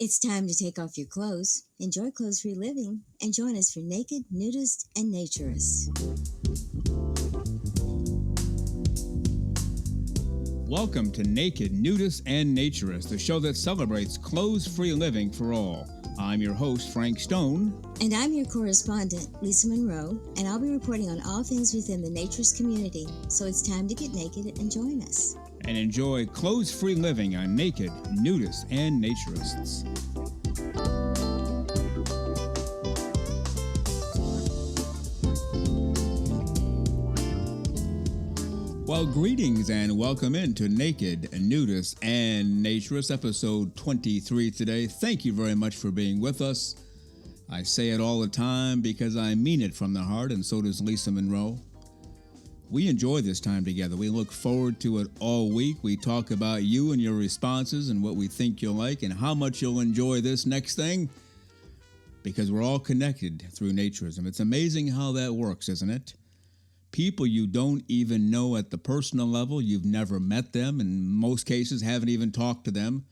It's time to take off your clothes, enjoy clothes-free living, and join us for Naked, Nudists, and Naturists. Welcome to Naked, Nudists, and Naturists, the show that celebrates clothes-free living for all. I'm your host, Frank Stone. And I'm your correspondent, Lisa Monroe, and I'll be reporting on all things within the naturist community. So it's time to get naked and join us. And enjoy clothes-free living on Naked, Nudists, and Naturists. Well, greetings and welcome into Naked, Nudists, and Naturists, episode 23 today. Thank you very much for being with us. I say it all the time because I mean it from the heart, and so does Lisa Monroe. We enjoy this time together. We look forward to it all week. We talk about you and your responses and what we think you'll like and how much you'll enjoy this next thing, because we're all connected through Naturism. It's amazing how that works, isn't it? People you don't even know at the personal level, you've never met them, in most cases haven't even talked to them,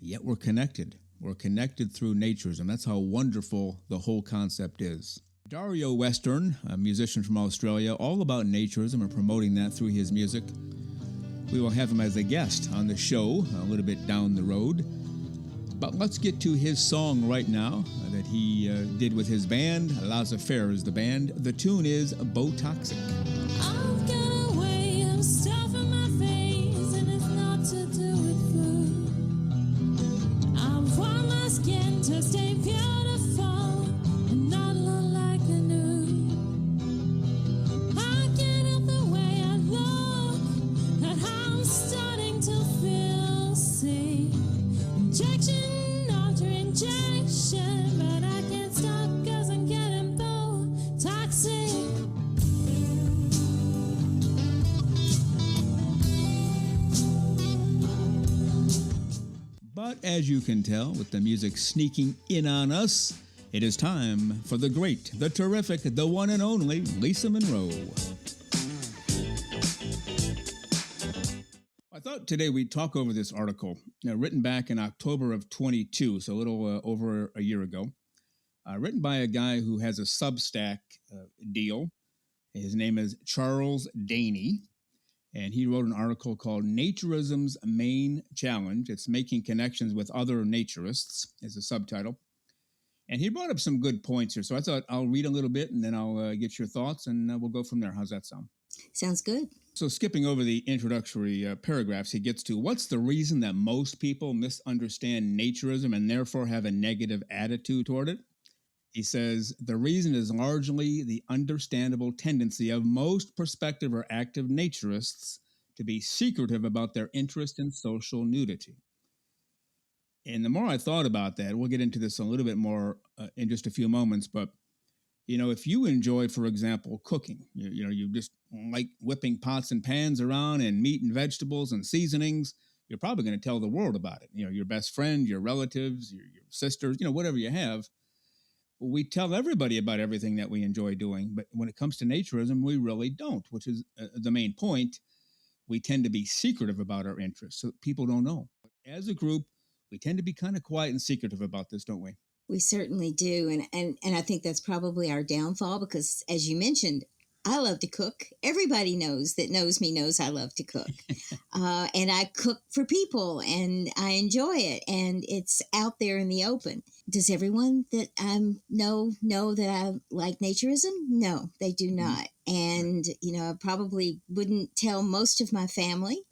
yet we're connected. We're connected through Naturism. That's how wonderful the whole concept is. Dario Western, a musician from Australia, all about Naturism and promoting that through his music. We will have him as a guest on the show a little bit down the road. But let's get to his song right now that he did with his band. Laissez-Faire is the band. The tune is Botanic. I've got a way of stuffing my face, and it's not to do with food. I want my skin to stay beautiful and not look like a nude. I get up the way I look, and I'm starting to feel sick. Injection after injection, but I can't stop 'cause I'm getting toxic. But as you can tell, with the music sneaking in on us, it is time for the great, the terrific, the one and only Lisa Monroe. I thought today we'd talk over this article, written back in October of 22, so a little over a year ago, written by a guy who has a Substack deal. His name is Charles Daney, and he wrote an article called Naturism's Main Challenge. It's Making Connections with Other Naturists, is the subtitle. And he brought up some good points here, so I thought I'll read a little bit, and then I'll get your thoughts, and we'll go from there. How's that sound? Sounds good. So skipping over the introductory paragraphs, he gets to what's the reason that most people misunderstand Naturism and therefore have a negative attitude toward it. He says, the reason is largely the understandable tendency of most prospective or active naturists to be secretive about their interest in social nudity. And the more I thought about that, we'll get into this a little bit more in just a few moments, but if you enjoy, for example, cooking, you just like whipping pots and pans around and meat and vegetables and seasonings, you're probably going to tell the world about it. Your best friend, your relatives, your sisters, whatever you have. We tell everybody about everything that we enjoy doing. But when it comes to Naturism, we really don't, which is the main point. We tend to be secretive about our interests, so people don't know. As a group, we tend to be kind of quiet and secretive about this, don't we? We certainly do. And I think that's probably our downfall because, as you mentioned, I love to cook. Everybody knows me knows I love to cook. And I cook for people and I enjoy it. And it's out there in the open. Does everyone that I know that I like Naturism? No, they do not. And, I probably wouldn't tell most of my family.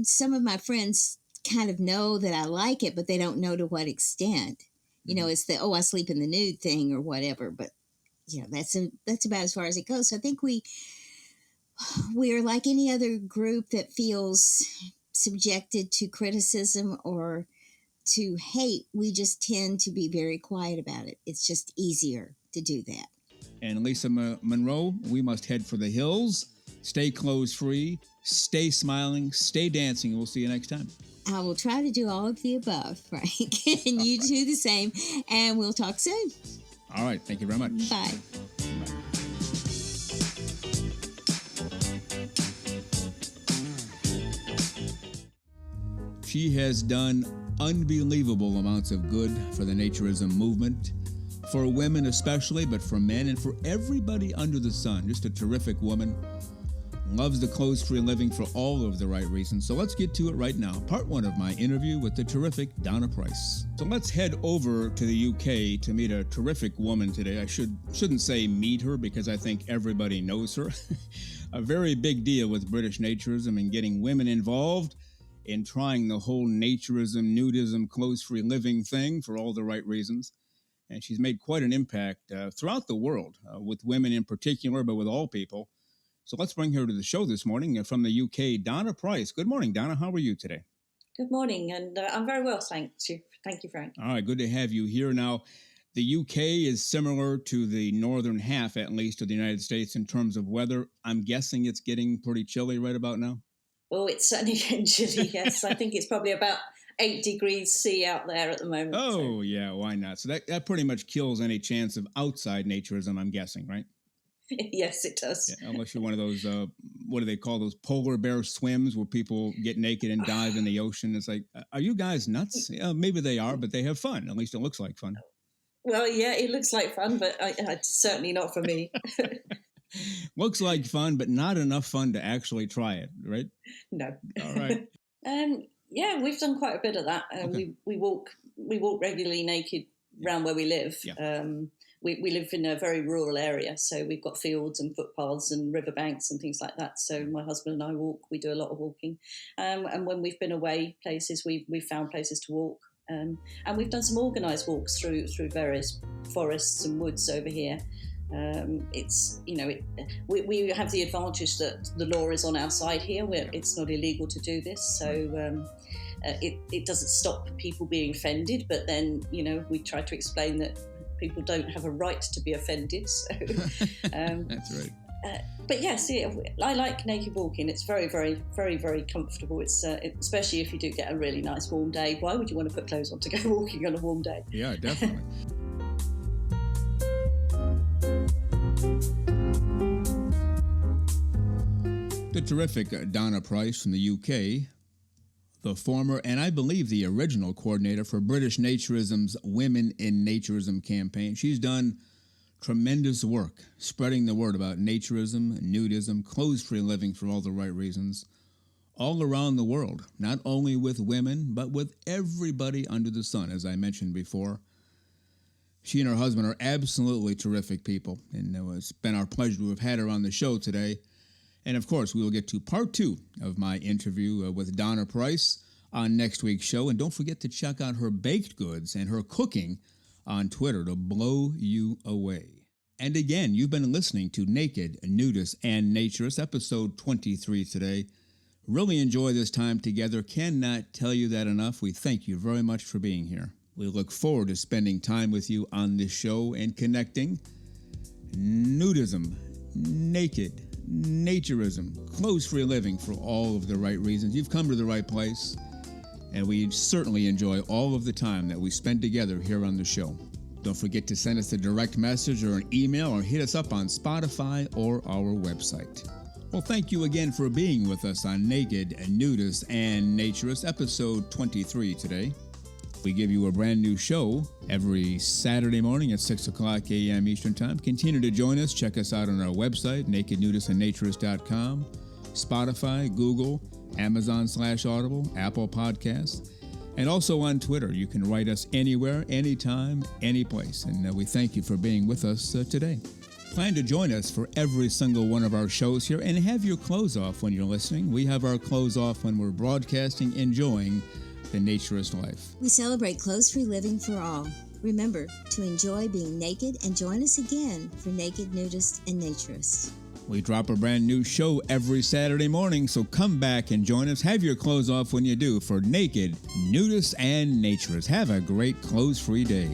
Some of my friends kind of know that I like it, but they don't know to what extent. It's the, I sleep in the nude thing or whatever, but that's about as far as it goes. So I think we're like any other group that feels subjected to criticism or to hate. We just tend to be very quiet about it. It's just easier to do that. And Lisa Monroe, we must head for the hills, stay clothes free, stay smiling, stay dancing, and we'll see you next time. I will try to do all of the above, Frank, and you do the same, and we'll talk soon. All right. Thank you very much. Bye. She has done unbelievable amounts of good for the Naturism movement, for women especially, but for men and for everybody under the sun. Just a terrific woman. Loves the clothes-free living for all of the right reasons. So let's get to it right now. Part 1 of my interview with the terrific Donna Price. So let's head over to the UK to meet a terrific woman today. I shouldn't say meet her because I think everybody knows her. A very big deal with British Naturism and getting women involved in trying the whole naturism, nudism, clothes-free living thing for all the right reasons. And she's made quite an impact throughout the world, with women in particular, but with all people. So let's bring her to the show this morning from the UK, Donna Price. Good morning, Donna. How are you today? Good morning, and I'm very well, thank you. Thank you, Frank. All right, good to have you here. Now, the UK is similar to the northern half, at least, of the United States in terms of weather. I'm guessing it's getting pretty chilly right about now? Well, it's certainly getting chilly, yes. I think it's probably about 8 degrees C out there at the moment. Oh, yeah, why not? So that pretty much kills any chance of outside naturism, I'm guessing, right? Yes, it does. Yeah, unless you're one of those, what do they call those polar bear swims where people get naked and dive in the ocean? It's like, are you guys nuts? Yeah, maybe they are, but they have fun. At least it looks like fun. Well, yeah, it looks like fun, but it's certainly not for me. Looks like fun, but not enough fun to actually try it, right? No. All right. Yeah, we've done quite a bit of that. Okay. We walk regularly naked around where we live. Yeah. We live in a very rural area, so we've got fields and footpaths and riverbanks and things like that. So my husband and I walk. We do a lot of walking. And when we've been away places, we've found places to walk. And we've done some organised walks through various forests and woods over here. We have the advantage that the law is on our side here, where it's not illegal to do this. So it doesn't stop people being offended. But then, we try to explain that people don't have a right to be offended. So, that's right. But yes, I like naked walking. It's very, very, very, very comfortable. It's especially if you do get a really nice warm day. Why would you want to put clothes on to go walking on a warm day? Yeah, definitely. The terrific Donna Price from the UK, the former and I believe the original coordinator for British Naturism's Women in Naturism campaign. She's done tremendous work spreading the word about naturism, nudism, clothes-free living for all the right reasons, all around the world, not only with women, but with everybody under the sun, as I mentioned before. She and her husband are absolutely terrific people, and it's been our pleasure to have had her on the show today. And, of course, we will get to part 2 of my interview with Donna Price on next week's show. And don't forget to check out her baked goods and her cooking on Twitter to blow you away. And again, you've been listening to Naked, Nudists, and Naturists, episode 23 today. Really enjoy this time together. Cannot tell you that enough. We thank you very much for being here. We look forward to spending time with you on this show and connecting. Nudism, naked, naturism, clothes-free living for all of the right reasons. You've come to the right place, and we certainly enjoy all of the time that we spend together here on the show. Don't forget to send us a direct message or an email or hit us up on Spotify or our website. Well, thank you again for being with us on Naked, Nudists, and Naturists, episode 23 today. We give you a brand new show every Saturday morning at 6 o'clock a.m. Eastern Time. Continue to join us. Check us out on our website, nakednudistandnaturist.com, Spotify, Google, Amazon/Audible, Apple Podcasts, and also on Twitter. You can write us anywhere, anytime, any place. And we thank you for being with us today. Plan to join us for every single one of our shows here and have your clothes off when you're listening. We have our clothes off when we're broadcasting, enjoying the naturist life. We celebrate clothes-free living for all. Remember to enjoy being naked and join us again for Naked, Nudists, and Naturists. We drop a brand new show every Saturday morning, so come back and join us. Have your clothes off when you do for Naked, Nudists, and Naturists. Have a great clothes-free day.